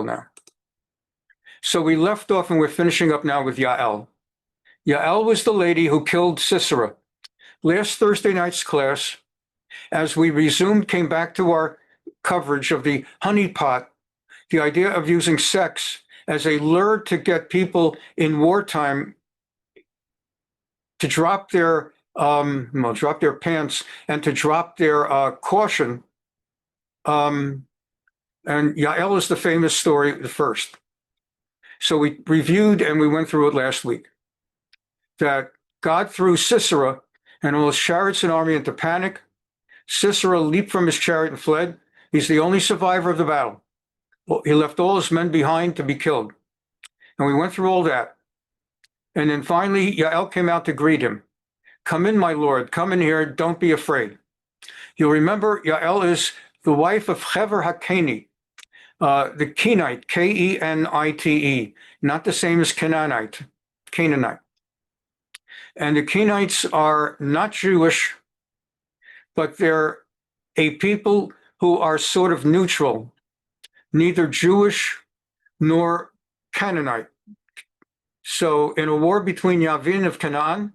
now. So we left off and we're finishing up now with Yael. Yael was the lady who killed Sisera. Last Thursday night's class, as we resumed, came back to our coverage of the HoneyPot, the idea of using sex as a lure to get people in wartime to drop their pants and to drop their caution. And Yael is the famous story, the first. So we reviewed and we went through it last week, that God threw Sisera and all his chariots and army into panic. Sisera leaped from his chariot and fled. He's the only survivor of the battle. He left all his men behind to be killed. And we went through all that. And then finally, Yael came out to greet him. Come in, my lord. Come in here. Don't be afraid. You'll remember Yael is the wife of Chever the Kenite, the Kenite, Kenite, not the same as Canaanite. And the Kenites are not Jewish, but they're a people who are sort of neutral, neither Jewish nor Canaanite. So in a war between Yavin of Canaan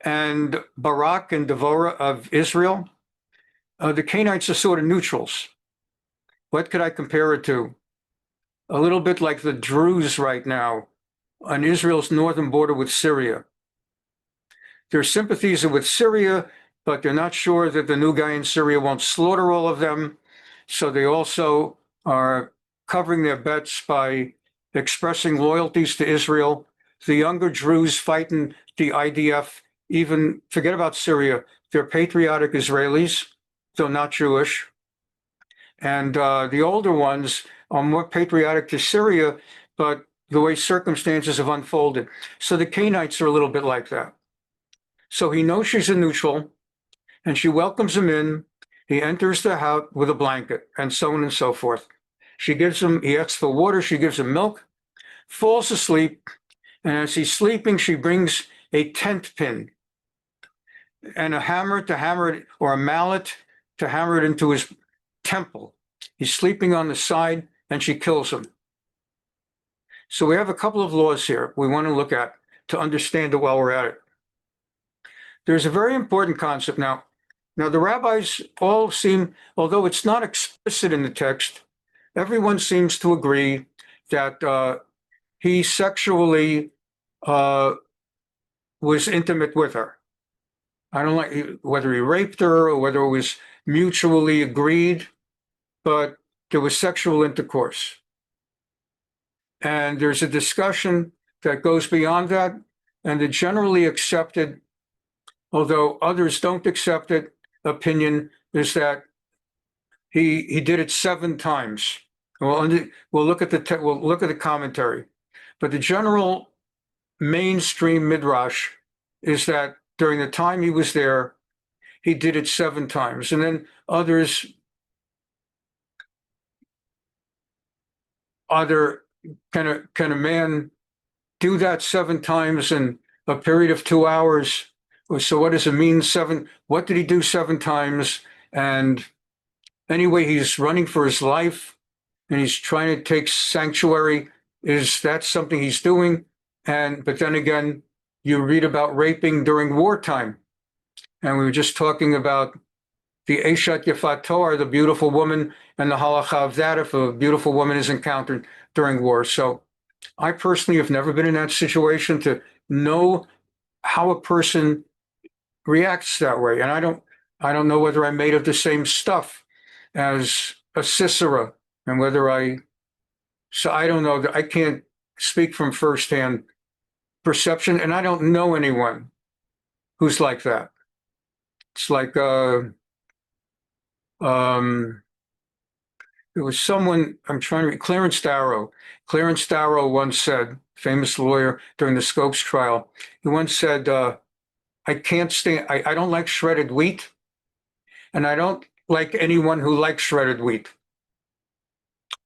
and Barak and Devorah of Israel, the Kenites are sort of neutrals. What could I compare it to? A little bit like the Druze right now on Israel's northern border with Syria. Their sympathies are with Syria, but they're not sure that the new guy in Syria won't slaughter all of them. So they also are covering their bets by expressing loyalties to Israel. The younger Druze fighting the IDF, even forget about Syria, they're patriotic Israelis, though not Jewish. And the older ones are more patriotic to Syria, but the way circumstances have unfolded. So the Kenites are a little bit like that. So he knows she's a neutral, and she welcomes him in. He enters the house with a blanket, and so on and so forth. She gives him, he asks for water, she gives him milk, falls asleep, and as he's sleeping, she brings a tent pin and a hammer to hammer it, or a mallet to hammer it into his temple. He's sleeping on the side, and she kills him. So we have a couple of laws here we want to look at to understand it while we're at it. There's a very important concept now. Now, the rabbis all seem, although it's not explicit in the text, everyone seems to agree that he sexually was intimate with her. I don't like whether he raped her or whether it was mutually agreed, but there was sexual intercourse. And there's a discussion that goes beyond that, and the generally accepted, although others don't accept it, opinion is that he did it 7 times. We'll look at the commentary, but the general mainstream midrash is that during the time he was there, he did it 7 times, and then others, can a man do that 7 times in a period of 2 hours? So what does it mean 7? What did he do 7 times? And anyway, he's running for his life and he's trying to take sanctuary. Is that something he's doing? But then again, you read about raping during wartime. And we were just talking about the Eshat Yafat Torah, the beautiful woman, and the halacha of that if a beautiful woman is encountered during war. So I personally have never been in that situation to know how a person reacts that way. And I don't know whether I'm made of the same stuff as a Sisera, and so I don't know. I can't speak from firsthand perception, and I don't know anyone who's like that. It's like there was someone, I'm trying to read, Clarence Darrow. Clarence Darrow once said, famous lawyer during the Scopes trial, he once said, I can't stand, I don't like shredded wheat, and I don't like anyone who likes shredded wheat.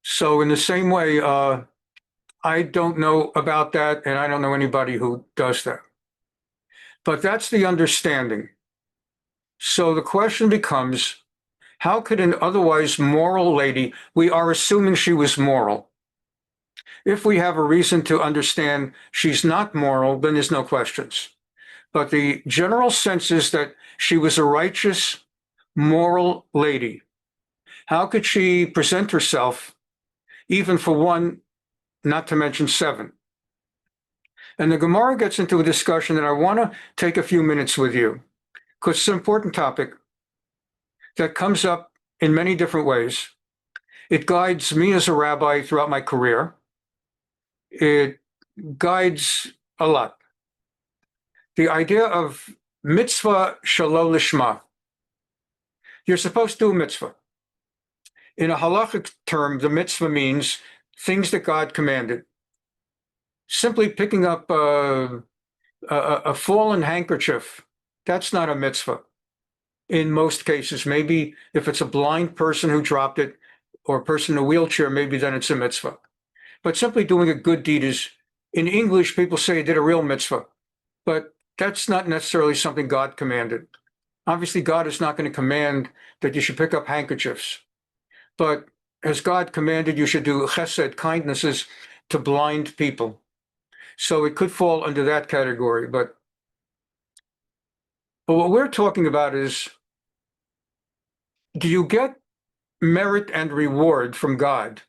So in the same way, I don't know about that, and I don't know anybody who does that. But that's the understanding. So the question becomes, how could an otherwise moral lady, we are assuming she was moral, If we have a reason to understand she's not moral, then there's no questions. But the general sense is that she was a righteous, moral lady. How could she present herself, even for one, not to mention seven? And the Gemara gets into a discussion that I want to take a few minutes with you, because it's an important topic that comes up in many different ways. It guides me as a rabbi throughout my career. It guides a lot. The idea of mitzvah shelo lishma. You're supposed to do a mitzvah. In a halachic term, the mitzvah means things that God commanded. Simply picking up a fallen handkerchief, that's not a mitzvah. In most cases, maybe if it's a blind person who dropped it or a person in a wheelchair, maybe then it's a mitzvah. But simply doing a good deed is, in English, people say you did a real mitzvah, but that's not necessarily something God commanded. Obviously, God is not going to command that you should pick up handkerchiefs. But as God commanded, you should do chesed, kindnesses, to blind people. So it could fall under that category. But what we're talking about is, do you get merit and reward from God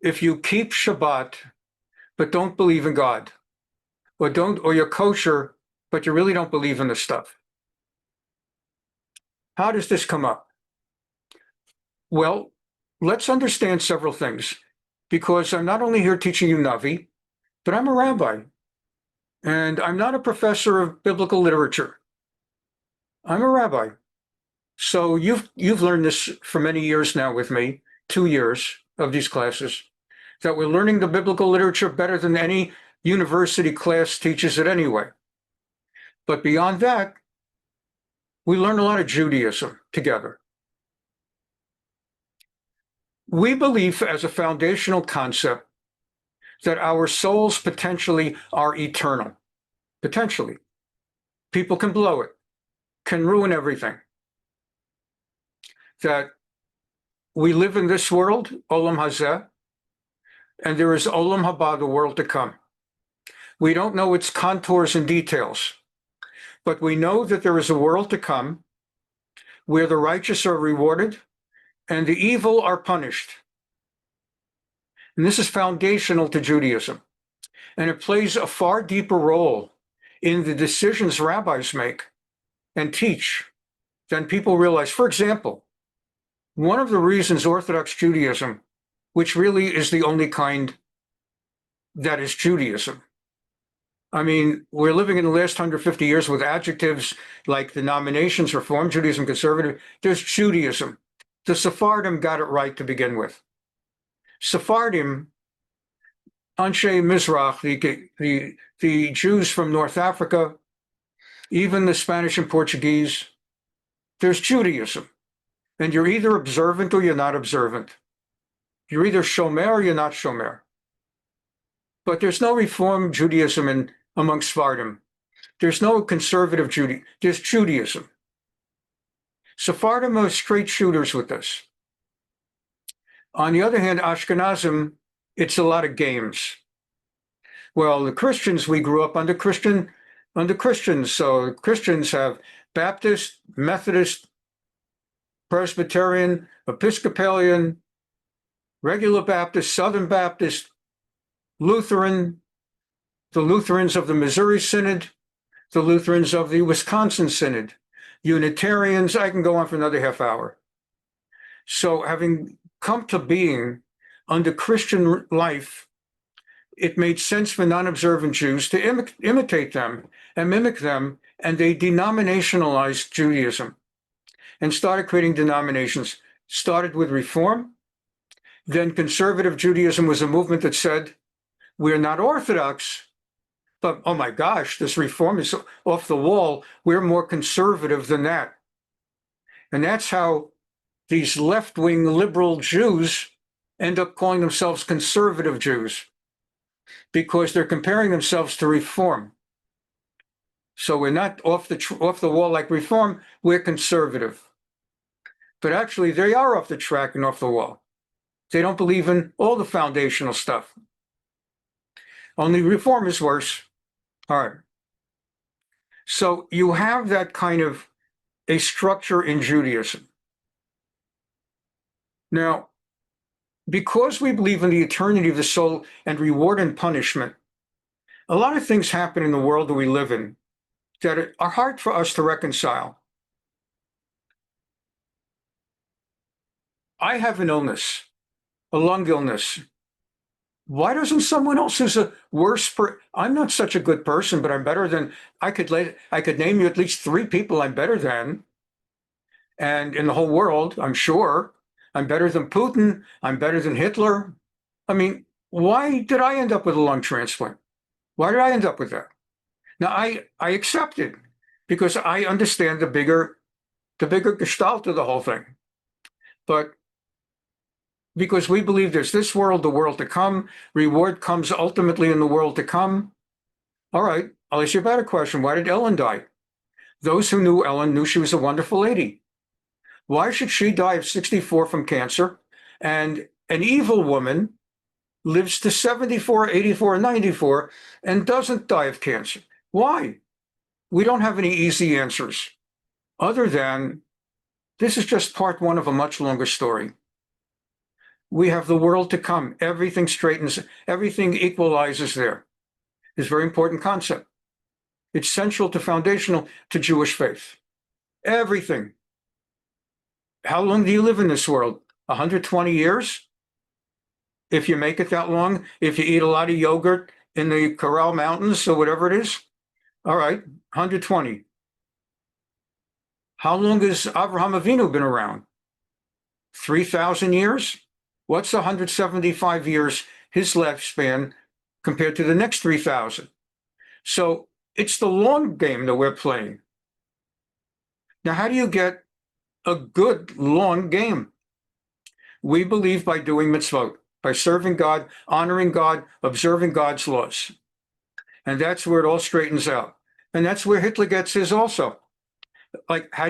if you keep Shabbat but don't believe in God, or you're kosher but you really don't believe in the stuff? How does this come up? Well, let's understand several things, because I'm not only here teaching you Navi, but I'm a rabbi, and I'm not a professor of biblical literature. I'm a rabbi. So you've learned this for many years now with me, 2 years of these classes, that we're learning the biblical literature better than any university class teaches it anyway. But beyond that, we learn a lot of Judaism together. We believe as a foundational concept that our souls potentially are eternal. Potentially. People can blow it, can ruin everything. That we live in this world, Olam Hazeh, and there is Olam Haba, the world to come. We don't know its contours and details, but we know that there is a world to come where the righteous are rewarded and the evil are punished. And this is foundational to Judaism. And it plays a far deeper role in the decisions rabbis make and teach than people realize. For example, one of the reasons Orthodox Judaism, which really is the only kind that is Judaism. I mean, we're living in the last 150 years with adjectives like denominations, Reform Judaism, Conservative. There's Judaism. The Sephardim got it right to begin with. Sephardim, Anshe Mizrach, the Jews from North Africa, even the Spanish and Portuguese, there's Judaism. And you're either observant or you're not observant. You're either Shomer or you're not Shomer. But there's no Reform Judaism among Sephardim. There's no conservative Judaism. There's Judaism. Sephardim are straight shooters with this. On the other hand, Ashkenazim, it's a lot of games. Well, the Christians, we grew up under Christians. So Christians have Baptist, Methodist, Presbyterian, Episcopalian, regular Baptist, Southern Baptist, Lutheran, the Lutherans of the Missouri Synod, the Lutherans of the Wisconsin Synod, Unitarians. I can go on for another half hour. So having come to being under Christian life, it made sense for non-observant Jews to imitate them and mimic them, and they denominationalized Judaism and started creating denominations. Started with Reform, then conservative Judaism was a movement that said, we're not Orthodox, but oh my gosh, this Reform is off the wall. We're more conservative than that. And that's how these left-wing liberal Jews end up calling themselves conservative Jews, because they're comparing themselves to Reform. So we're not off the wall like Reform, we're conservative. But actually, they are off the track and off the wall. They don't believe in all the foundational stuff. Only reform is worse. All right. So you have that kind of a structure in Judaism. Now, because we believe in the eternity of the soul and reward and punishment, a lot of things happen in the world that we live in that are hard for us to reconcile. I have an illness, a lung illness. Why doesn't someone else who's a worse I'm not such a good person, but I'm better than I could name you at least 3 people I'm better than. And in the whole world, I'm sure I'm better than Putin. I'm better than Hitler. I mean, why did I end up with a lung transplant? Why did I end up with that? Now I accept it because I understand the bigger gestalt of the whole thing. But because we believe there's this world, the world to come, reward comes ultimately in the world to come. All right, I'll ask you a better question. Why did Ellen die? Those who knew Ellen knew she was a wonderful lady. Why should she die of 64 from cancer? And an evil woman lives to 74, 84, 94 and doesn't die of cancer. Why? We don't have any easy answers other than this is just part 1 of a much longer story. We have the world to come. Everything straightens, everything equalizes there. It's a very important concept. It's central to foundational to Jewish faith. Everything. How long do you live in this world? 120 years? If you make it that long, if you eat a lot of yogurt in the Coral Mountains or whatever it is, all right, 120. How long has Avraham Avinu been around? 3,000 years? What's 175 years, his lifespan, compared to the next 3,000? So it's the long game that we're playing. Now, how do you get a good long game? We believe by doing mitzvot, by serving God, honoring God, observing God's laws. And that's where it all straightens out. And that's where Hitler gets his also. Like, how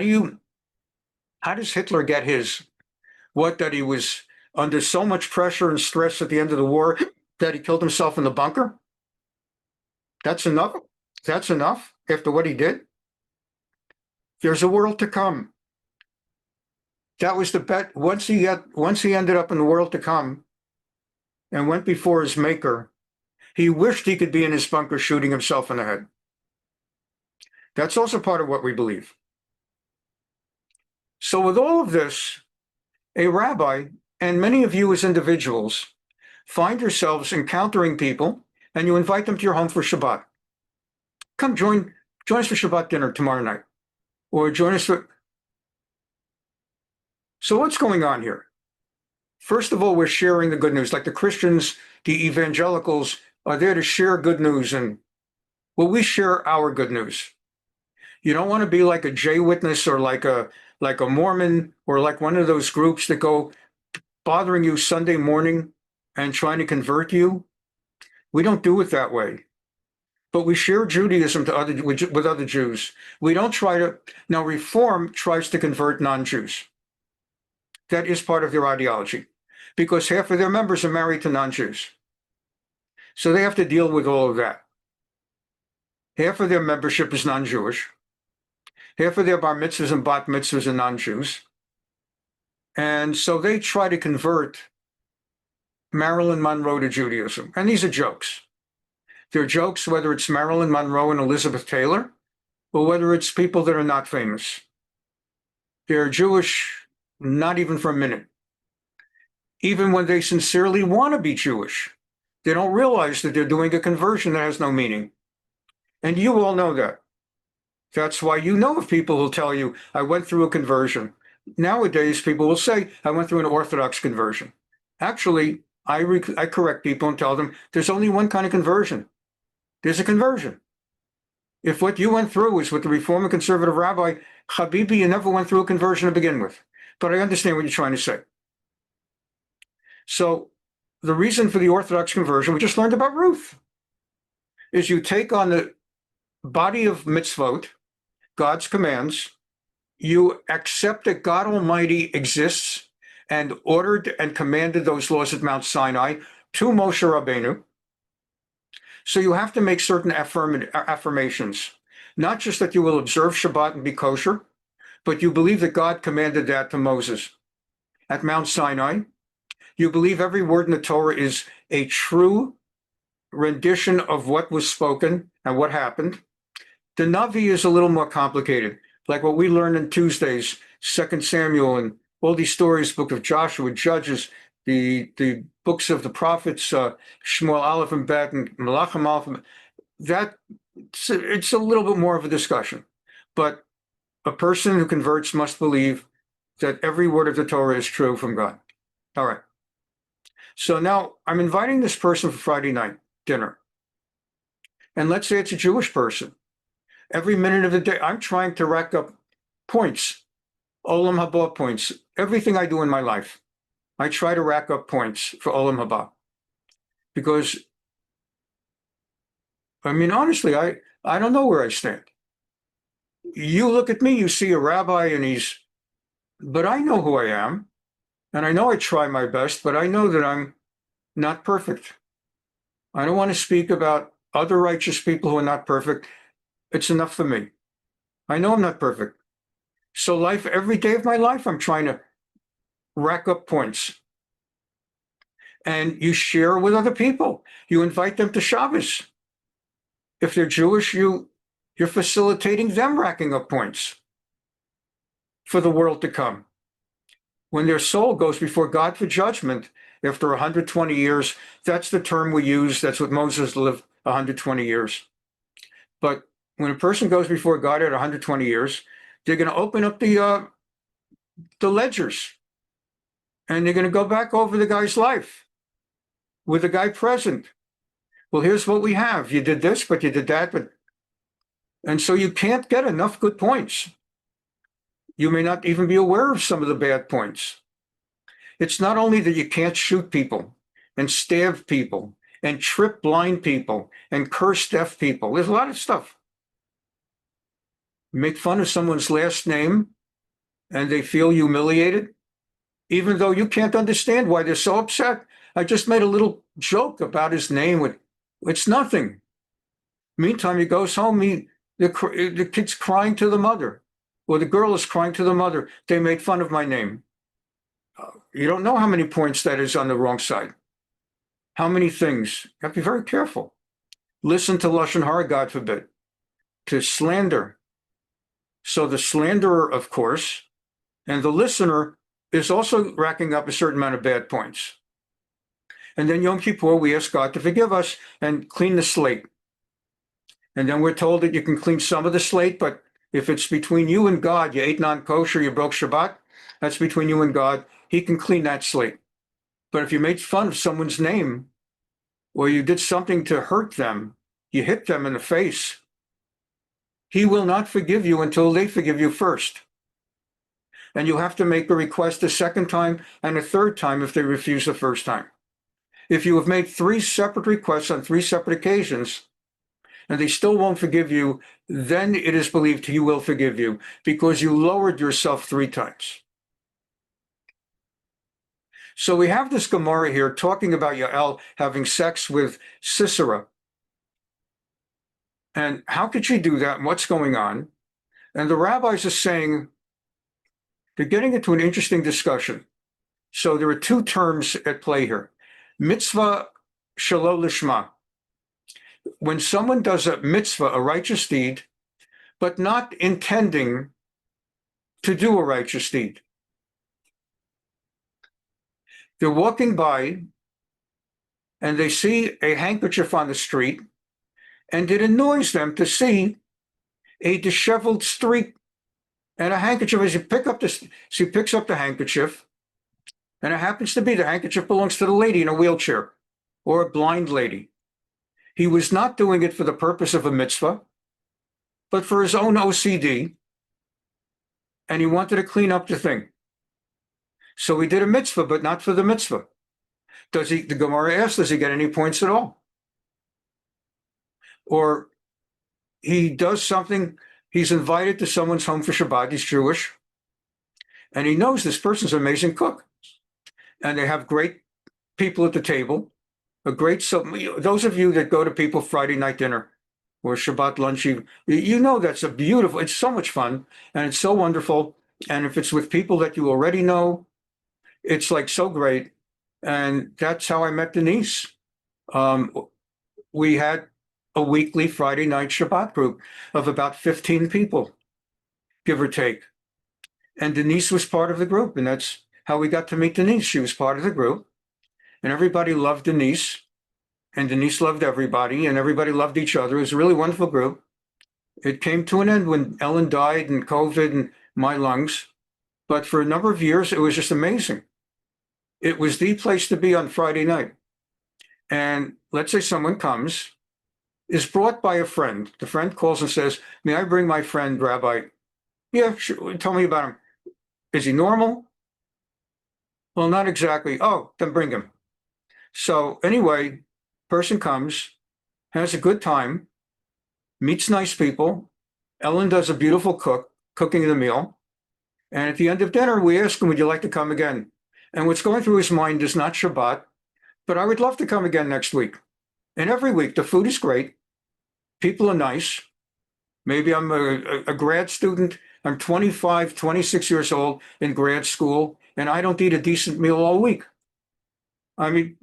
does Hitler get his? What, that he was under so much pressure and stress at the end of the war that he killed himself in the bunker? That's enough? That's enough after what he did? There's a world to come. That was the bet. Once he ended up in the world to come and went before his maker, he wished he could be in his bunker shooting himself in the head. That's also part of what we believe. So with all of this, a rabbi and many of you as individuals find yourselves encountering people and you invite them to your home for Shabbat. Come join us for Shabbat dinner tomorrow night, or join us for... So what's going on here? First of all, we're sharing the good news. Like the Christians, the evangelicals are there to share good news, and well, we share our good news. You don't want to be like a J Witness or like a Mormon or like one of those groups that go bothering you Sunday morning and trying to convert you. We don't do it that way. But we share Judaism with other Jews. We don't try to... Now, Reform tries to convert non-Jews. That is part of their ideology, because half of their members are married to non-Jews. So they have to deal with all of that. Half of their membership is non-Jewish. Half of their bar mitzvahs and bat mitzvahs are non-Jews. And so they try to convert Marilyn Monroe to Judaism. And these are jokes. They're jokes whether it's Marilyn Monroe and Elizabeth Taylor, or whether it's people that are not famous. They're Jewish, not even for a minute. Even when they sincerely want to be Jewish, they don't realize that they're doing a conversion that has no meaning. And you all know that. That's why you know of people who'll tell you, I went through a conversion. Nowadays, people will say, I went through an Orthodox conversion. Actually, I correct people and tell them there's only one kind of conversion. There's a conversion. If what you went through is with the Reform and Conservative rabbi, Habibi, you never went through a conversion to begin with. But I understand what you're trying to say. So the reason for the Orthodox conversion, we just learned about Ruth, is you take on the body of mitzvot, God's commands, you accept that God Almighty exists and ordered and commanded those laws at Mount Sinai to Moshe Rabbeinu. So you have to make certain affirmations, not just that you will observe Shabbat and be kosher, but you believe that God commanded that to Moses at Mount Sinai. You believe every word in the Torah is a true rendition of what was spoken and what happened. The Navi is a little more complicated, like what we learned in Tuesdays, 2 Samuel, and all these stories, book of Joshua, Judges, the books of the prophets, Shmuel Aleph and Bet, and Malachim Aleph. That it's a little bit more of a discussion, but a person who converts must believe that every word of the Torah is true from God. All right. So now I'm inviting this person for Friday night dinner. And let's say it's a Jewish person. Every minute of the day, I'm trying to rack up points, Olam Haba points, everything I do in my life. I try to rack up points for Olam Haba. Because, I mean, honestly, I don't know where I stand. You look at me, you see a rabbi and but I know who I am. And I know I try my best, but I know that I'm not perfect. I don't want to speak about other righteous people who are not perfect. It's enough for me. I know I'm not perfect. So life, every day of my life, I'm trying to rack up points. And you share with other people. You invite them to Shabbos. If they're Jewish, you're facilitating them racking up points for the world to come. When their soul goes before God for judgment after 120 years, that's the term we use. That's what Moses lived 120 years. But when a person goes before God at 120 years, they're going to open up the ledgers, and they're going to go back over the guy's life with the guy present. Well, here's what we have. You did this, but you did that, and so you can't get enough good points. You may not even be aware of some of the bad points. It's not only that you can't shoot people and stab people and trip blind people and curse deaf people. There's a lot of stuff. Make fun of someone's last name and they feel humiliated, even though you can't understand why they're so upset. I just made a little joke about his name. It's nothing. Meantime, he goes home, the kid's crying to the mother, or the girl is crying to the mother. They made fun of my name. You don't know how many points that is on the wrong side. How many things. You have to be very careful. Listen to Lashon Hara, God forbid, to slander. So the slanderer, of course, and the listener is also racking up a certain amount of bad points. And then Yom Kippur, we ask God to forgive us and clean the slate. And then we're told that you can clean some of the slate, but if it's between you and God, you ate non-kosher, you broke Shabbat, that's between you and God. He can clean that slate. But if you made fun of someone's name, or you did something to hurt them, you hit them in the face, he will not forgive you until they forgive you first. And you have to make a request a second time and a third time if they refuse the first time. If you have made 3 separate requests on 3 separate occasions, and they still won't forgive you, then it is believed he will forgive you because you lowered yourself 3 times. So we have this Gemara here talking about Yael having sex with Sisera. And how could she do that? And what's going on? And the rabbis are saying, they're getting into an interesting discussion. So there are 2 terms at play here. Mitzvah shelo lishma. When someone does a mitzvah, a righteous deed, but not intending to do a righteous deed. They're walking by and they see a handkerchief on the street, and it annoys them to see a disheveled streak and a handkerchief. As you pick up she picks up the handkerchief, and it happens to be the handkerchief belongs to the lady in a wheelchair or a blind lady. He was not doing it for the purpose of a mitzvah, but for his own OCD, and he wanted to clean up the thing. So he did a mitzvah, but not for the mitzvah. The Gemara asks, does he get any points at all? Or he does something, he's invited to someone's home for Shabbat, he's Jewish, and he knows this person's an amazing cook. and they have great people at the table. Those of you that go to people Friday night dinner or Shabbat lunch, you know that's it's so much fun and it's so wonderful. And if it's with people that you already know, it's like so great. And that's how I met Denise. We had a weekly Friday night Shabbat group of about 15 people, give or take. And Denise was part of the group, and that's how we got to meet Denise. She was part of the group, and everybody loved Denise, and Denise loved everybody, and everybody loved each other. It was a really wonderful group. It came to an end when Ellen died and COVID and my lungs, but for a number of years, it was just amazing. It was the place to be on Friday night. And let's say someone comes, is brought by a friend. The friend calls and says, "May I bring my friend, Rabbi?" "Yeah, sure. Tell me about him." "Is he normal?" "Well, not exactly." "Oh, then bring him." So anyway, person comes, has a good time, meets nice people. Ellen does a beautiful cooking the meal. And at the end of dinner, we ask him, "Would you like to come again?" And what's going through his mind is not Shabbat, but "I would love to come again next week." And every week, the food is great. People are nice. Maybe I'm a grad student. I'm 25, 26 years old in grad school, and I don't eat a decent meal all week. I mean,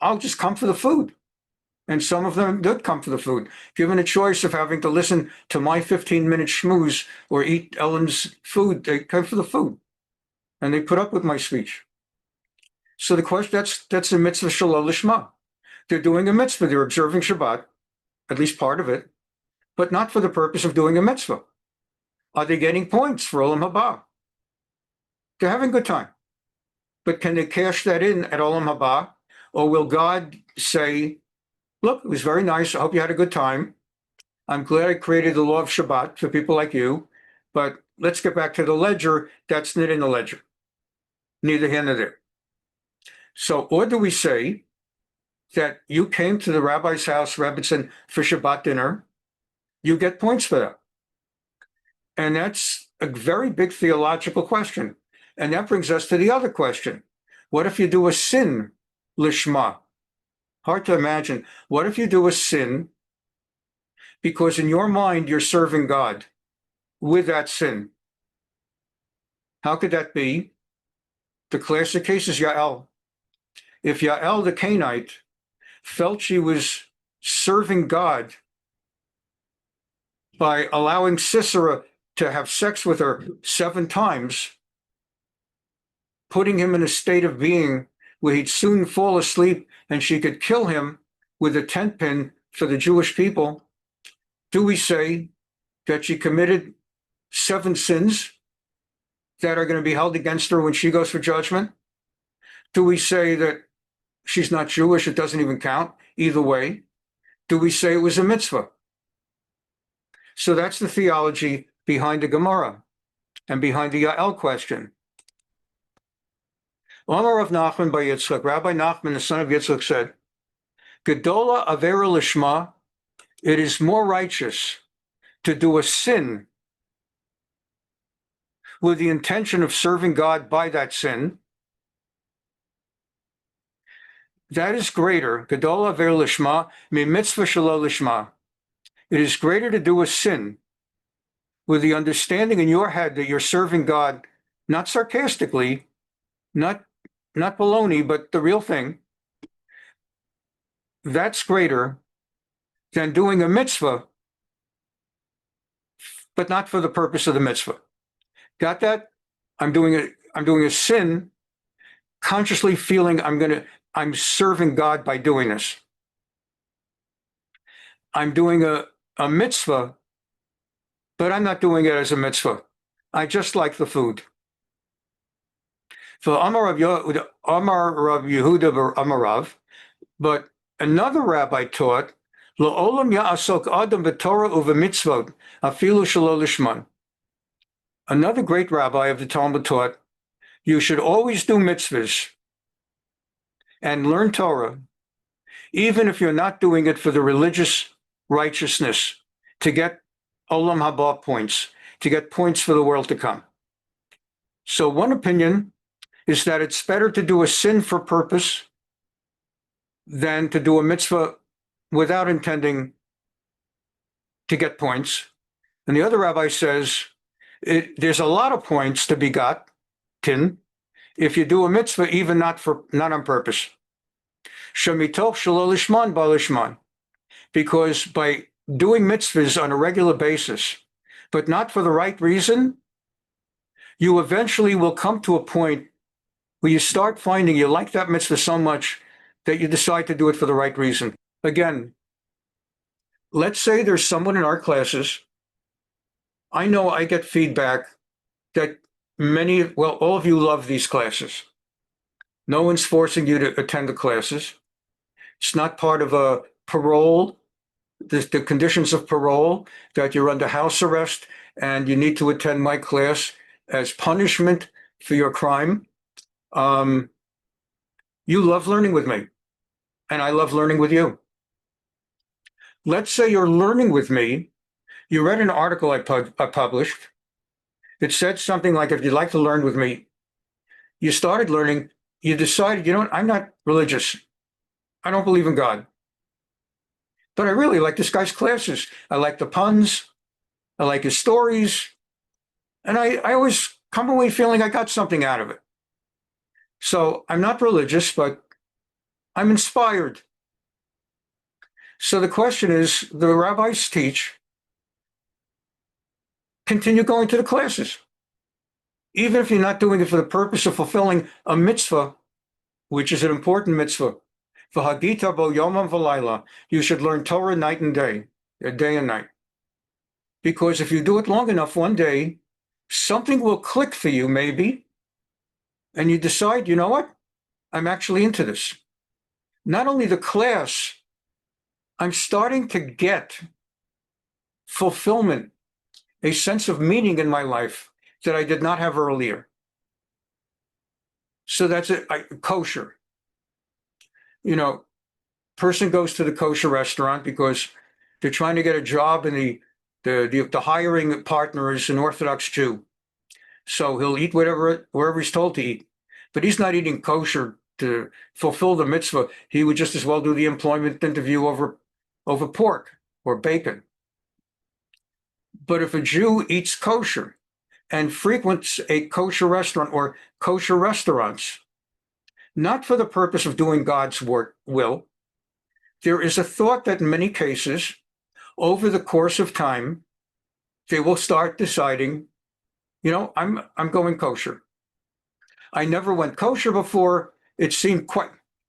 I'll just come for the food. And some of them did come for the food. Given a choice of having to listen to my 15-minute schmooze or eat Ellen's food, they come for the food. And they put up with my speech. So the question, that's a mitzvah shalol lishma. They're doing a mitzvah. They're observing Shabbat, at least part of it, but not for the purpose of doing a mitzvah. Are they getting points for Olam Haba? They're having a good time. But can they cash that in at Olam Haba? Or will God say, "Look, it was very nice. I hope you had a good time. I'm glad I created the law of Shabbat for people like you, but let's get back to the ledger. That's not in the ledger." Neither here nor there. So, or do we say that you came to the rabbi's house, Rebbitzin, for Shabbat dinner, you get points for that? And that's a very big theological question. And that brings us to the other question. What if you do a sin lishma? Hard to imagine. What if you do a sin because in your mind you're serving God with that sin? How could that be? The classic case is Yael. If Yael the Kenite felt she was serving God by allowing Sisera to have sex with her 7 times, putting him in a state of being where he'd soon fall asleep and she could kill him with a tent pin for the Jewish people, do we say that she committed 7 sins that are going to be held against her when she goes for judgment? Do we say that she's not Jewish? It doesn't even count. Either way. Do we say it was a mitzvah? So that's the theology behind the Gemara and behind the Yael question. Omar of Nachman by Yitzchak, Rabbi Nachman, the son of Yitzchak, said, "Gedola avera lishma, it is more righteous to do a sin with the intention of serving God by that sin. That is greater, Gedola avera lishma, mi mitzvah shelo lishma. It is greater to do a sin with the understanding in your head that you're serving God, not sarcastically, not baloney, but the real thing. That's greater than doing a mitzvah, but not for the purpose of the mitzvah." Got that? I'm doing a sin, consciously feeling I'm serving God by doing this. I'm doing a mitzvah, but I'm not doing it as a mitzvah. I just like the food. For Amar Rav Yehuda Amarav, but another rabbi taught, "La'olam ya'asok adam b'Torah u'v'mitzvot afilu shelo lishman." Another great rabbi of the Talmud taught, you should always do mitzvahs and learn Torah, even if you're not doing it for the religious righteousness, to get Olam Haba points, to get points for the world to come. So one opinion is that it's better to do a sin for purpose than to do a mitzvah without intending to get points. And the other rabbi says there's a lot of points to be gotten if you do a mitzvah, even not on purpose. Shemitov shelo lishman ba lishman, because by doing mitzvahs on a regular basis, but not for the right reason, you eventually will come to a point where you start finding you like that mitzvah so much that you decide to do it for the right reason. Again, let's say there's someone in our classes. I know I get feedback that all of you love these classes. No one's forcing you to attend the classes. It's not part of a parole, the conditions of parole, that you're under house arrest and you need to attend my class as punishment for your crime. You love learning with me, and I love learning with you. Let's say you're learning with me. You read an article I published. It said something like, if you'd like to learn with me, you started learning, you decided, I'm not religious. I don't believe in God. But I really like this guy's classes. I like the puns. I like his stories. And I always come away feeling I got something out of it. So I'm not religious, but I'm inspired. So the question is, the rabbis teach, continue going to the classes. Even if you're not doing it for the purpose of fulfilling a mitzvah, which is an important mitzvah. V'hagita bo yomam v'layla. You should learn Torah night and day and night. Because if you do it long enough, one day, something will click for you, maybe, and you decide, you know what? I'm actually into this. Not only the class, I'm starting to get fulfillment, a sense of meaning in my life that I did not have earlier. So that's it. Kosher. Person goes to the kosher restaurant because they're trying to get a job, and the hiring partner is an Orthodox Jew. So he'll eat wherever he's told to eat. But he's not eating kosher to fulfill the mitzvah. He would just as well do the employment interview over pork or bacon. But if a Jew eats kosher and frequents a kosher restaurant or kosher restaurants, not for the purpose of doing God's will, there is a thought that in many cases, over the course of time, they will start deciding, I'm going kosher. I never went kosher before. It seemed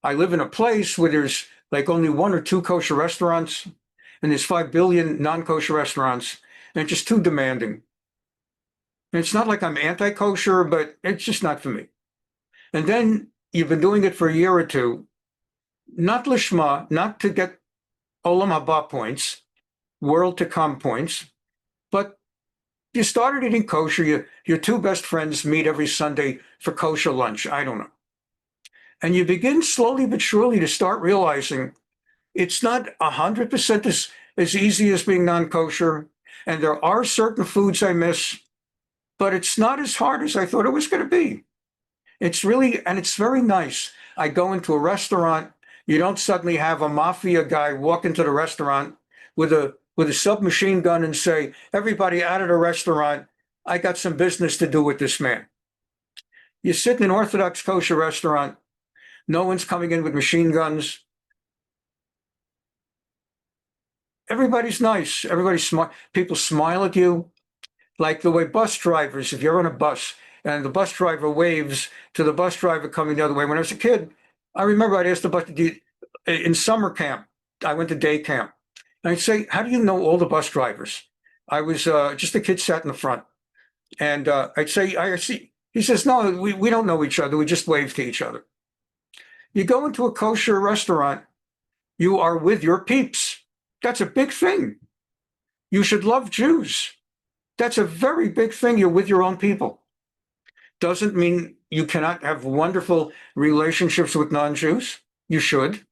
I live in a place where there's like only 1 or 2 kosher restaurants, and there's 5 billion non-kosher restaurants, and it's just too demanding. And it's not like I'm anti-kosher, but it's just not for me. And then you've been doing it for a year or two, not lishma, not to get olam haba points, world to come points, but you started eating kosher. Your 2 best friends meet every Sunday for kosher lunch. I don't know. And you begin slowly but surely to start realizing it's not 100% as easy as being non-kosher. And there are certain foods I miss, but it's not as hard as I thought it was going to be. It's very nice. I go into a restaurant. You don't suddenly have a mafia guy walk into the restaurant with a submachine gun and say, everybody out of the restaurant, I got some business to do with this man. You sit in an Orthodox kosher restaurant, no one's coming in with machine guns. Everybody's nice. Everybody's smart. People smile at you, like the way bus drivers, if you're on a bus and the bus driver waves to the bus driver coming the other way. When I was a kid, I remember I'd ask the bus, in summer camp, I went to day camp. And I'd say, how do you know all the bus drivers? I was just a kid sat in the front. And I'd say, I see. He says, no, we don't know each other. We just wave to each other. You go into a kosher restaurant, you are with your peeps. That's a big thing. You should love Jews. That's a very big thing. You're with your own people. Doesn't mean you cannot have wonderful relationships with non-Jews. You should.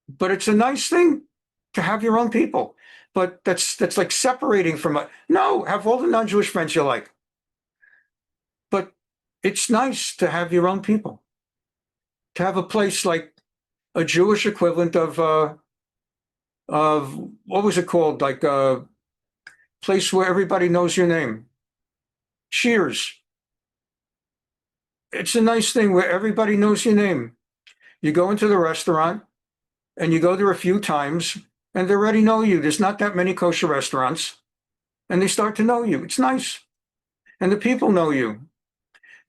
But it's a nice thing to have your own people. But that's like separating from no, have all the non-Jewish friends you like. But it's nice to have your own people, to have a place like a Jewish equivalent of what was it called? Like a place where everybody knows your name. Cheers. It's a nice thing where everybody knows your name. You go into the restaurant and you go there a few times and they already know you. There's not that many kosher restaurants and they start to know you. It's nice. And the people know you.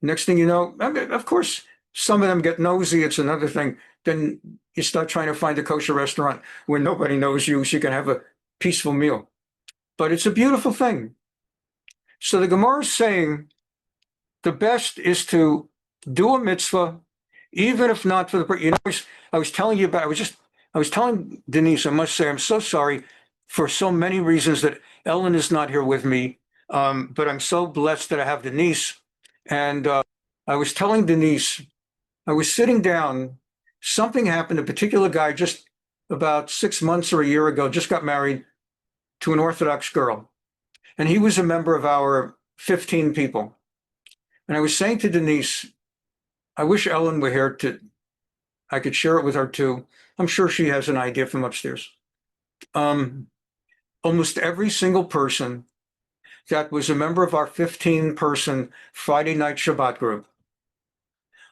Next thing you know, I mean, of course, some of them get nosy. It's another thing. Then you start trying to find a kosher restaurant where nobody knows you so you can have a peaceful meal. But it's a beautiful thing. So the Gemara is saying the best is to do a mitzvah, even if not for the, I was telling you about, I was telling Denise, I must say, I'm so sorry for so many reasons that Ellen is not here with me. But I'm so blessed that I have Denise. And I was telling Denise, I was sitting down, something happened, a particular guy just about 6 months or a year ago, just got married to an Orthodox girl. And he was a member of our 15 people. And I was saying to Denise, I wish Ellen were here I could share it with her too. I'm sure she has an idea from upstairs. Almost every single person that was a member of our 15-person Friday night Shabbat group,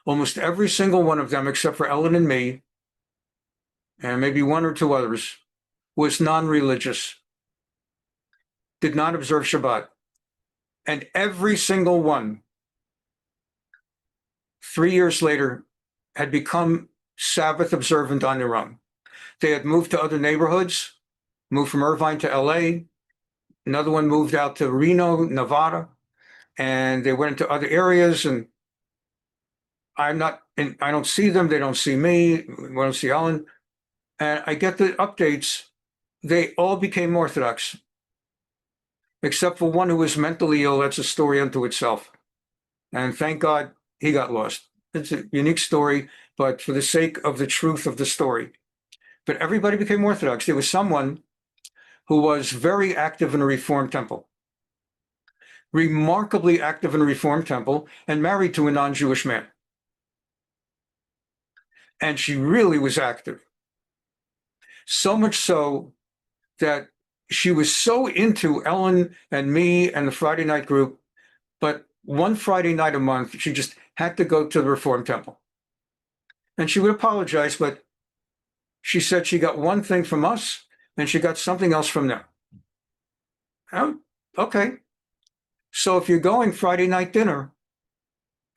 almost every single one of them, except for Ellen and me, and maybe one or two others, was non-religious, did not observe Shabbat. And every single one, 3 years later, had become Sabbath observant on their own. They had moved to other neighborhoods, moved from Irvine to LA. Another one moved out to Reno, Nevada, and they went into other areas. And I don't see them. They don't see me. We don't see Ellen. And I get the updates. They all became Orthodox, except for one who was mentally ill. That's a story unto itself. And thank God he got lost. It's a unique story, but for the sake of the truth of the story. But everybody became Orthodox. There was someone who was very active in a Reformed temple, remarkably active in a Reformed temple, and married to a non-Jewish man. And she really was active. So much so that she was so into Ellen and me and the Friday night group, but one Friday night a month, she just had to go to the Reformed temple. And she would apologize, but she said she got one thing from us and she got something else from them. Oh, okay. So if you're going Friday night dinner,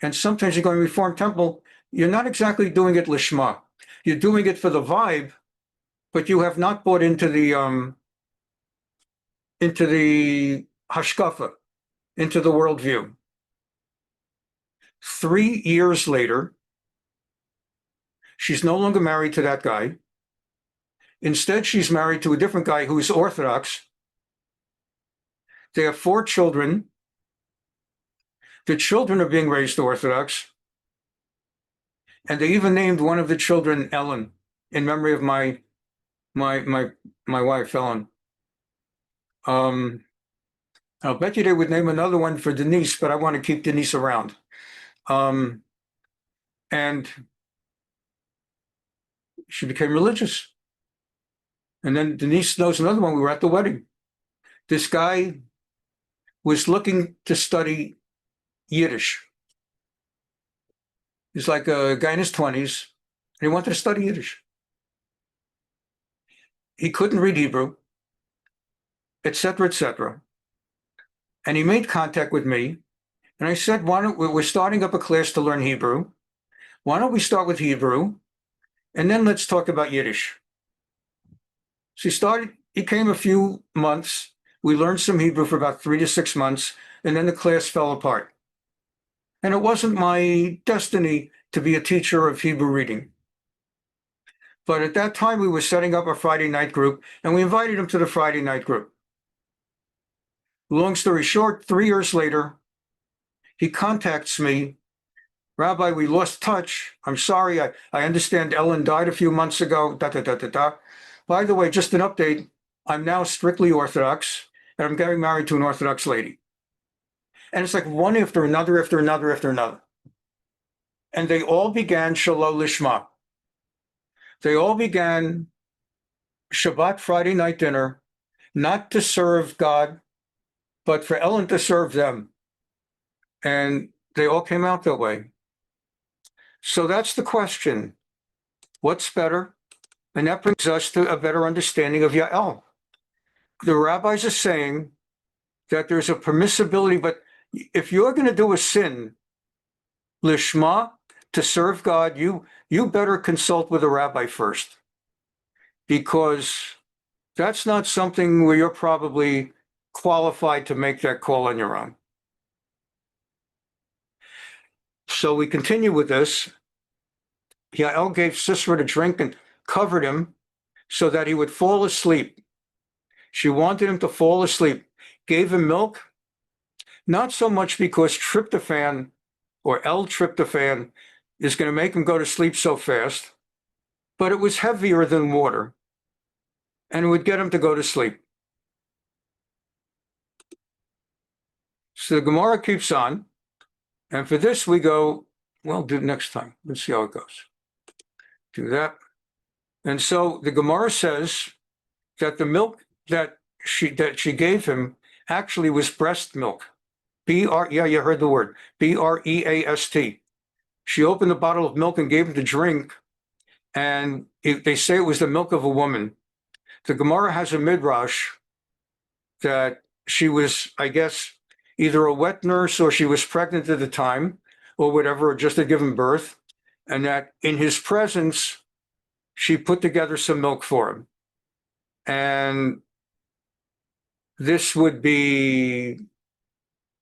and sometimes you're going to Reformed temple, you're not exactly doing it lishma. You're doing it for the vibe, but you have not bought into the hashkafa, into the worldview. 3 years later, she's no longer married to that guy. Instead, she's married to a different guy who is Orthodox. They have 4 children. The children are being raised Orthodox. And they even named one of the children Ellen in memory of my wife, Ellen. I'll bet you they would name another one for Denise, but I want to keep Denise around. And she became religious. And then Denise knows another one. We were at the wedding. This guy was looking to study Yiddish. He's like a guy in his 20s, and he wanted to study Yiddish. He couldn't read Hebrew, etc., etc. And he made contact with me, and I said, we're starting up a class to learn Hebrew. Why don't we start with Hebrew, and then let's talk about Yiddish. So he came a few months. We learned some Hebrew for about 3 to 6 months, and then the class fell apart. And it wasn't my destiny to be a teacher of Hebrew reading. But at that time, we were setting up a Friday night group, and we invited him to the Friday night group. Long story short, 3 years later, he contacts me. Rabbi, we lost touch. I'm sorry. I understand Ellen died a few months ago. By the way, just an update. I'm now strictly Orthodox, and I'm getting married to an Orthodox lady. And it's like one after another, after another, after another. and they all began Shalom Lishma. They all began Shabbat Friday night dinner, not to serve God, but for Ellen to serve them. And they all came out that way. So that's the question. What's better? And that brings us to a better understanding of Yael. The rabbis are saying that there's a permissibility, but if you're going to do a sin, lishma, to serve God, you better consult with a rabbi first, because that's not something where you're probably qualified to make that call on your own. So we continue with this. Yael gave Sisera to drink and covered him so that he would fall asleep. She wanted him to fall asleep, gave him milk, not so much because tryptophan or L-tryptophan is going to make him go to sleep so fast, but it was heavier than water, and it would get him to go to sleep. So the Gemara keeps on, and for this we go, well, do it next time. Let's see how it goes. Do that. And so the Gemara says that the milk that she gave him actually was breast milk. Yeah, you heard the word. B-R-E-A-S-T. She opened a bottle of milk and gave him to drink, and they say it was the milk of a woman. The Gemara has a midrash that she was, I guess, either a wet nurse or she was pregnant at the time or whatever, or just had given birth, and that in his presence, she put together some milk for him. And this would be,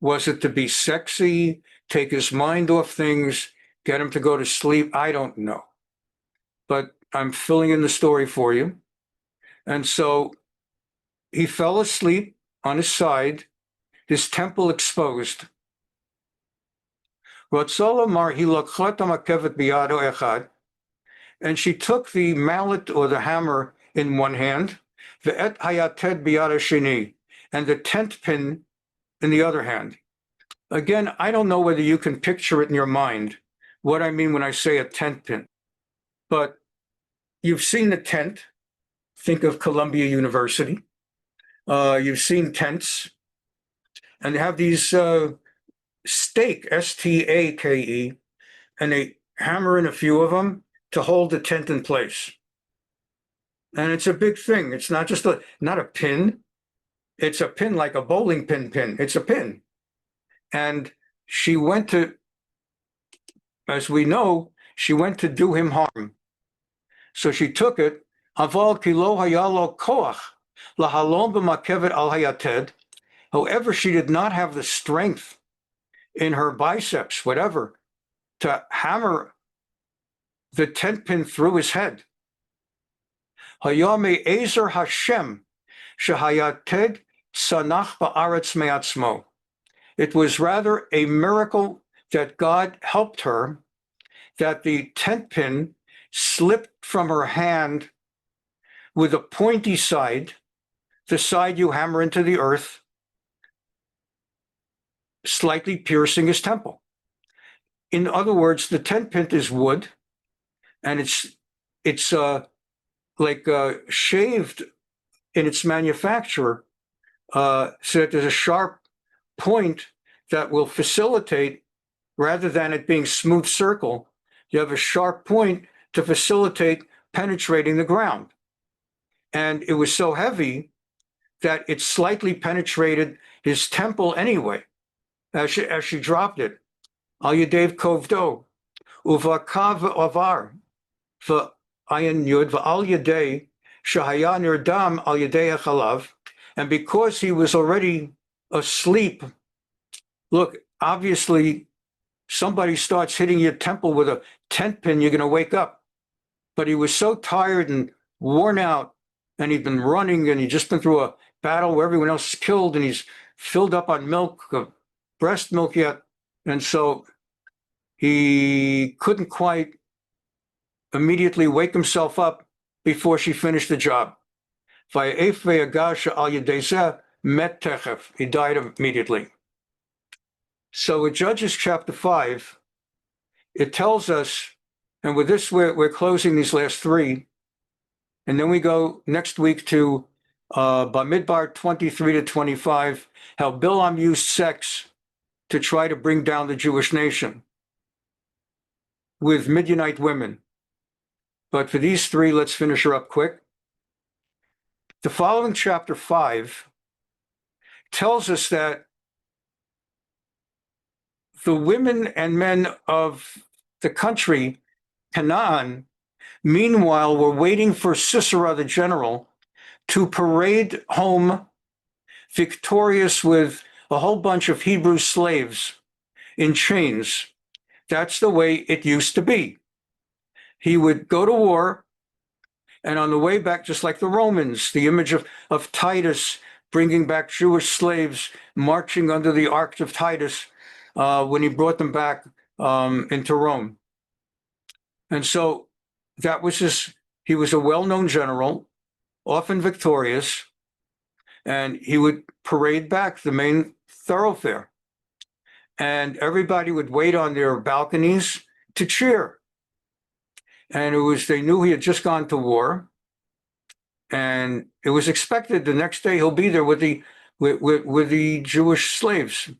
was it to be sexy, take his mind off things, get him to go to sleep? I don't know. But I'm filling in the story for you. And so he fell asleep on his side, his temple exposed. And she took the mallet or the hammer in one hand, and the tent pin in the other hand. Again, I don't know whether you can picture it in your mind, what I mean when I say a tent pin. But you've seen a tent. Think of Columbia University. You've seen tents, and they have these stake, S-T-A-K-E, and they hammer in a few of them to hold the tent in place. And it's a big thing. It's not just not a pin. It's a pin like a bowling pin. It's a pin. And she went to, as we know, she went to do him harm. So she took it. However, she did not have the strength in her biceps, whatever, to hammer the tent pin through his head. It was rather a miracle that God helped her, that the tent pin slipped from her hand with a pointy side, the side you hammer into the earth, slightly piercing his temple. In other words, the tent pin is wood, and it's shaved in its manufacture, so that there's a sharp point that will facilitate, rather than it being smooth circle, you have a sharp point to facilitate penetrating the ground. And it was so heavy that it slightly penetrated his temple anyway, as she dropped it. Al Yadev Kovdo, Uvakav Avar, Ayin Yud, Al Yadei, Shahaya Nirdam Al Yadei Chalav. And because he was already asleep, look, obviously, somebody starts hitting your temple with a tent pin, you're going to wake up. But he was so tired and worn out, and he'd been running, and he'd just been through a battle where everyone else is killed, and he's filled up on milk, breast milk yet. And so he couldn't quite immediately wake himself up before she finished the job. He died immediately. So in Judges chapter 5, it tells us, and with this, we're closing these last three, and then we go next week to Bamidbar 23 to 25, how Bilam used sex to try to bring down the Jewish nation with Midianite women. But for these three, let's finish her up quick. The following chapter 5 tells us that the women and men of the country, Canaan, meanwhile, were waiting for Sisera, the general, to parade home victorious with a whole bunch of Hebrew slaves in chains. That's the way it used to be. He would go to war, and on the way back, just like the Romans, the image of Titus bringing back Jewish slaves, marching under the arch of Titus when he brought them back into Rome. And so that was he was a well-known general, often victorious, and he would parade back the main thoroughfare. And everybody would wait on their balconies to cheer. And they knew he had just gone to war. And it was expected the next day he'll be there with the Jewish slaves.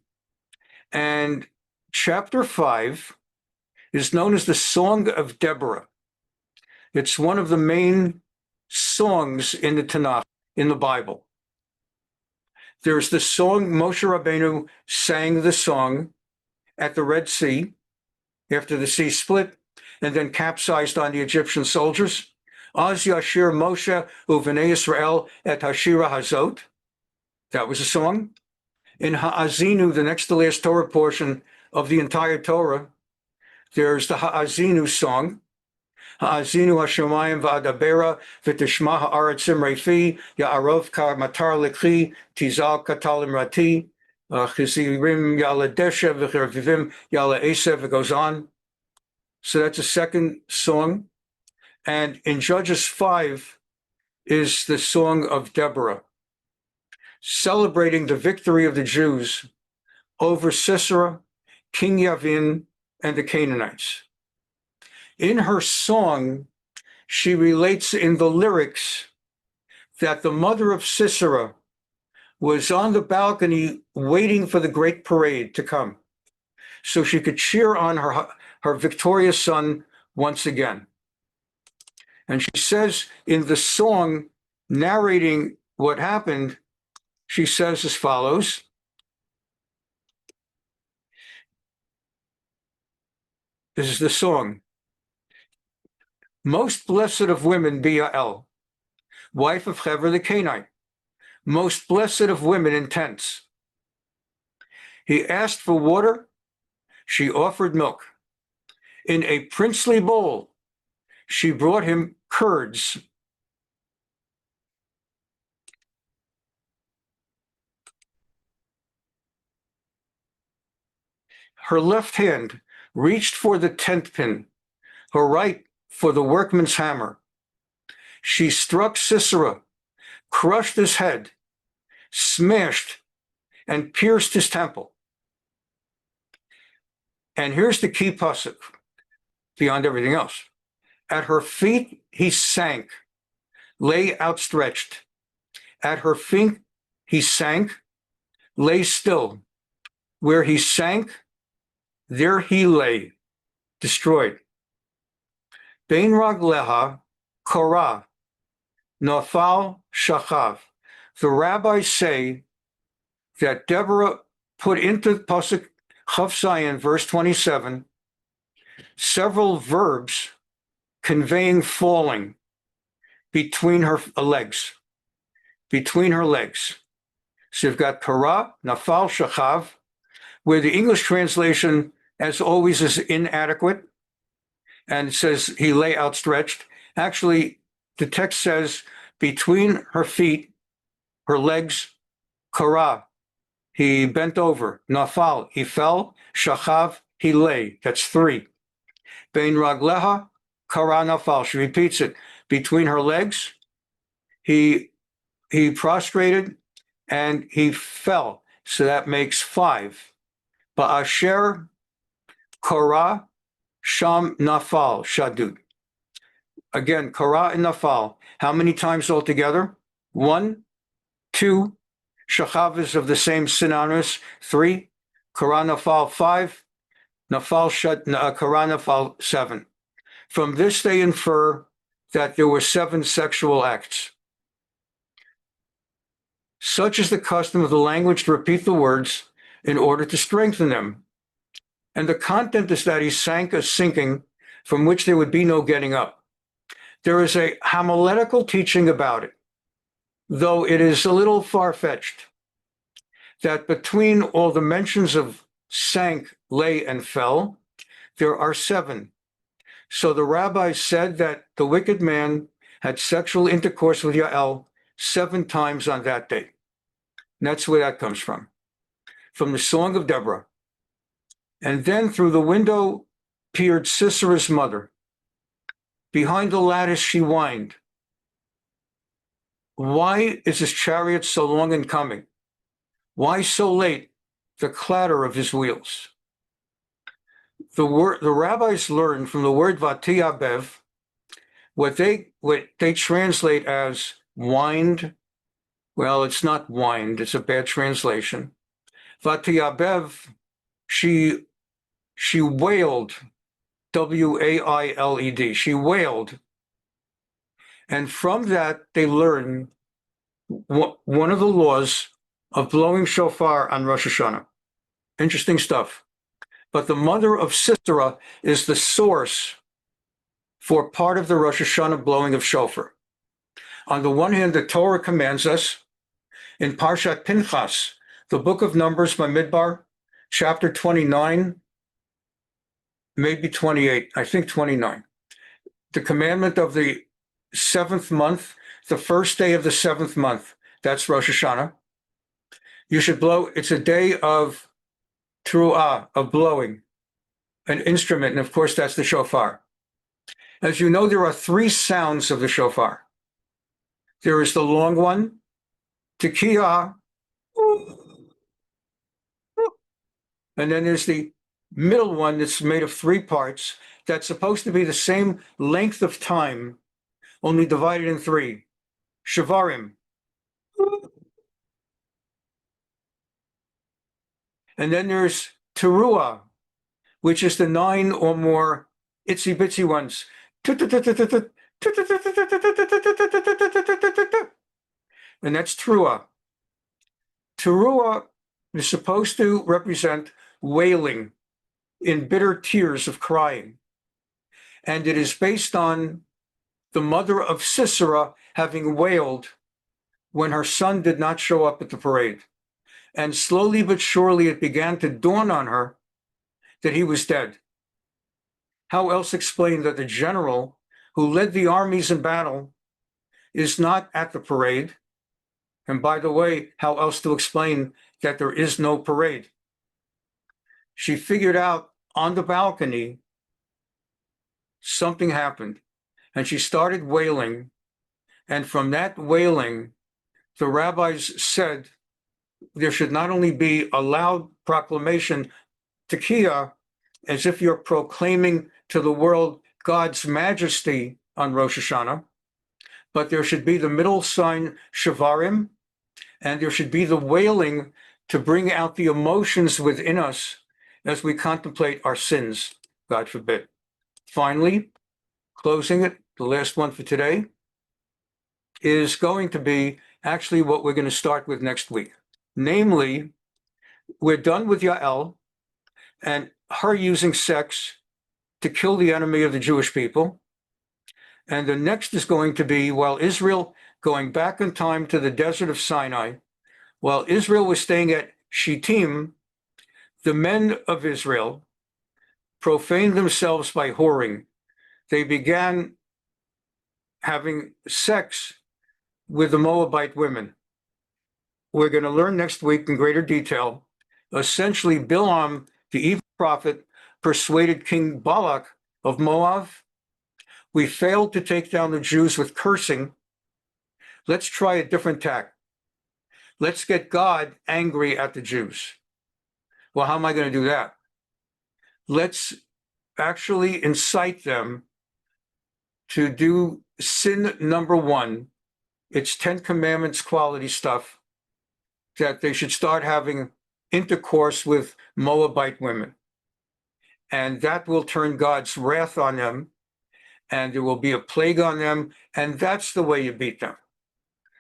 And chapter 5 is known as the Song of Deborah. It's one of the main songs in the Tanakh, in the Bible. There's the song Moshe Rabbeinu sang the song at the Red Sea after the sea split and then capsized on the Egyptian soldiers. Az Yashir Moshe Uvnei Israel et Hashira Hazot. That was a song. In Ha'azinu, the next to last Torah portion of the entire Torah, there's the Ha'azinu song. Ha'azinu Hashemayim va'adabera v'tishma ha'aretz imrefi ya'arov ka'matar likhi tizal katalim rati chizirim yala deshe v'chervivim yala esev. It goes on. So that's a second song. And in Judges 5 is the Song of Deborah, celebrating the victory of the Jews over Sisera, King Yavin, and the Canaanites. In her song, she relates in the lyrics that the mother of Sisera was on the balcony waiting for the great parade to come so she could cheer on her victorious son once again. And she says in the song, narrating what happened, she says as follows. This is the song. Most blessed of women be Yael, wife of Chever the Kenite, most blessed of women in tents. He asked for water, she offered milk. In a princely bowl, she brought him curds. Her left hand reached for the tent pin, her right for the workman's hammer. She struck Sisera, crushed his head, smashed, and pierced his temple. And here's the key pasuk, beyond everything else. At her feet he sank, lay outstretched. At her feet he sank, lay still. Where he sank, there he lay, destroyed. Bein ragleha korah, nafal shachav. The rabbis say that Deborah put into pasuk Chav Zayin, verse 27, several verbs conveying falling between her legs, between her legs. So you've got korah, nafal, shachav, where the English translation, as always, is inadequate, and it says he lay outstretched. Actually, the text says between her feet, her legs, korah, he bent over. Nafal, he fell. Shachav, he lay. That's three. Bein ragleha, korah nafal. She repeats it. Between her legs, he prostrated and he fell. So that makes five. Ba'asher, korah, Sham nafal shadud. Again, kara and nafal. How many times altogether? 1, 2. Shachav is of the same synonymous. 3. Kara nafal 5. Nafal kara nafal 7. From this they infer that there were 7 sexual acts. Such is the custom of the language to repeat the words in order to strengthen them. And the content is that he sank a sinking from which there would be no getting up. There is a homiletical teaching about it, though it is a little far-fetched, that between all the mentions of sank, lay, and fell, there are 7. So the rabbis said that the wicked man had sexual intercourse with Yael 7 times on that day. And that's where that comes from the Song of Deborah. And then through the window peered Sisera's mother. Behind the lattice she whined. Why is his chariot so long in coming? Why so late the clatter of his wheels? The rabbis learned from the word vatiyabev what they translate as whined. Well, it's not whined, it's a bad translation. Vatiyabev, she wailed, W-A-I-L-E-D, she wailed. And from that, they learn one of the laws of blowing shofar on Rosh Hashanah. Interesting stuff. But the mother of Sisera is the source for part of the Rosh Hashanah blowing of shofar. On the one hand, the Torah commands us in Parshat Pinchas, the book of Numbers by Midbar, chapter 29, maybe 28, I think 29. The commandment of the 7th month, the first day of the 7th month, that's Rosh Hashanah. You should blow, it's a day of truah, of blowing, an instrument, and of course that's the shofar. As you know, there are 3 sounds of the shofar. There is the long one, tekiah, and then there's the middle one that's made of 3 parts that's supposed to be the same length of time, only divided in 3. Shavarim. And then there's teruah, which is the 9 or more itsy bitsy ones. And that's teruah. Teruah is supposed to represent wailing in bitter tears of crying. And it is based on the mother of Sisera having wailed when her son did not show up at the parade. And slowly but surely it began to dawn on her that he was dead. How else explain that the general who led the armies in battle is not at the parade? And by the way, how else to explain that there is no parade? She figured out on the balcony something happened, and she started wailing. And from that wailing, the rabbis said there should not only be a loud proclamation, tekiah, as if you're proclaiming to the world God's majesty on Rosh Hashanah, but there should be the middle sign, shavarim, and there should be the wailing to bring out the emotions within us as we contemplate our sins, God forbid. Finally, closing it, the last one for today, is going to be actually what we're going to start with next week. Namely, we're done with Yael and her using sex to kill the enemy of the Jewish people. And the next is going to be, while Israel going back in time to the desert of Sinai, while Israel was staying at Shittim, the men of Israel profaned themselves by whoring. They began having sex with the Moabite women. We're going to learn next week in greater detail. Essentially, Bilam, the evil prophet, persuaded King Balak of Moab. We failed to take down the Jews with cursing. Let's try a different tack. Let's get God angry at the Jews. Well, how am I going to do that? Let's actually incite them to do sin number one. It's 10 Commandments quality stuff, that they should start having intercourse with Moabite women. And that will turn God's wrath on them, and there will be a plague on them, and that's the way you beat them.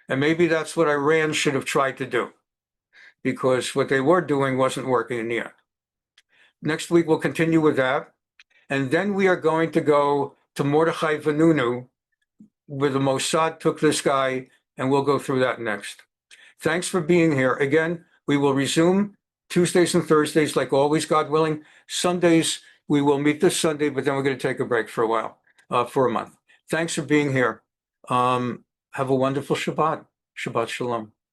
And maybe that's what Iran should have tried to do, because what they were doing wasn't working in the end. Next week, we'll continue with that. And then we are going to go to Mordechai Vanunu, where the Mossad took this guy, and we'll go through that next. Thanks for being here. Again, we will resume Tuesdays and Thursdays, like always, God willing. Sundays, we will meet this Sunday, but then we're going to take a break for a while, for a month. Thanks for being here. Have a wonderful Shabbat. Shabbat Shalom.